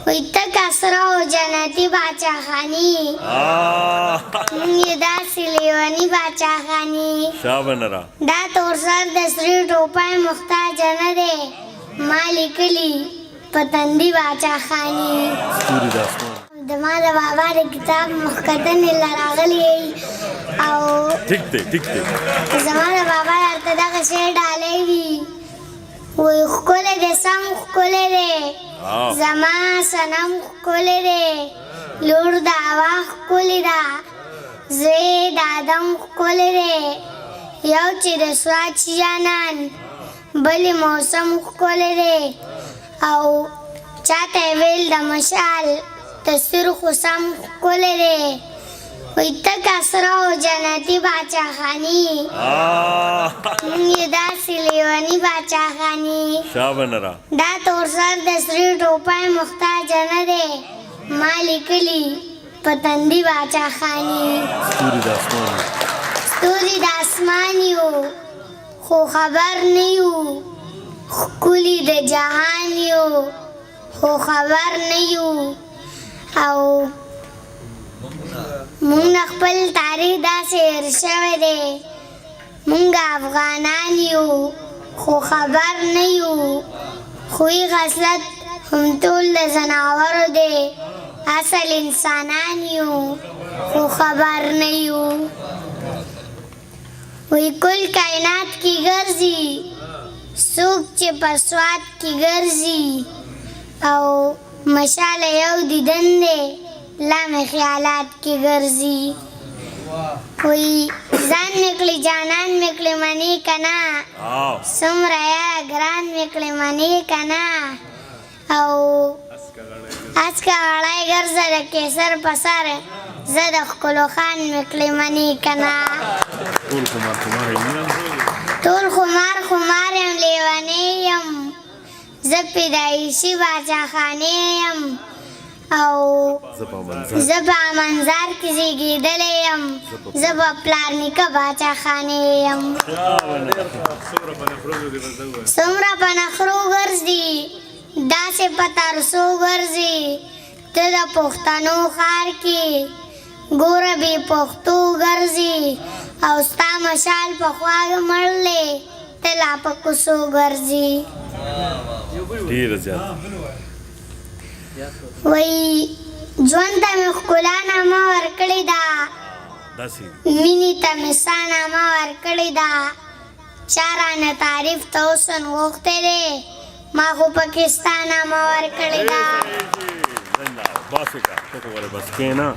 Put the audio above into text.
तक असरा हो जन्नती बादशाह खानी ये दासी लेवानी बादशाह खानी शाबनरा दा तोर सर दसरी टोपाय मुख्तार जन्नते मालिकली पतंदी बादशाह खानी ستوري د اسمان दमाद बाबा रे किताब मुखतन लरागली आओ ٹھیک دی زمانه بابا درته دغه شعر ډالۍ وي وایي ښکلی دی سم ښکلی دی زما صنم ښکلی دی لور د هوا ښکلې ده زوی د ادم ښکلی دی یو چې د سوات جانان بلې موسم ښکلی دی او چاته یې ویل د مشال تصویر خو سم ښکلی دی तक असरा हो जन्नती बादशाह खानी ये दासी लेवानी बादशाह खानी शाबनरा दा तोर सर दसरी टोपाय मुख्तार जन्नते मालिकली पतंदी बादशाह खानी ستوري د اسمان یو خو خبر نه یو ښکلي د جهان یو خو خبر نه یو او مونږ خپل تاریخ داسې هېر شوی دی مونږ افغانان یو خو خبر نه یو خوی خصلت هم ټول د ځناورو دی اصل انسانان یو خو خبر نه یو وی کل کائنات کی ګرځي څوک چې په سوات کې ګرځي او مشال یو دیدن دی لامه خیالات کی ګرځي وی ځان میکلی جانان میکلی منی کنا څومره یا ګران میکلی منی کنا او اسکا غړی ګرځه د کیسر په سر زه د ښکلو خان میکلی منی کنا ټول خمار یم لیونی یم زه پیدایشي باچا خانې یم او زه په منظر کې زیږېدلی یم زه په پلار نیکه باچا خانې یم څومره په نخرو ګرځي داسې په ترسو ګرځي ته د پښتنو ښار کې ګوره بې پښتو ګرځي او ستا مشال په خوا مړلی ته لا په کوڅو ګرځي ډېره زیاته وایي ژوند ته مې ښکلا نامه ورکړې ده مینې ته مې ستا نامه ورکړې ده چا رانه تعریف ته حسن غوښتی دی ما خو پکې ستا نامه ورکړې ده بس کېنه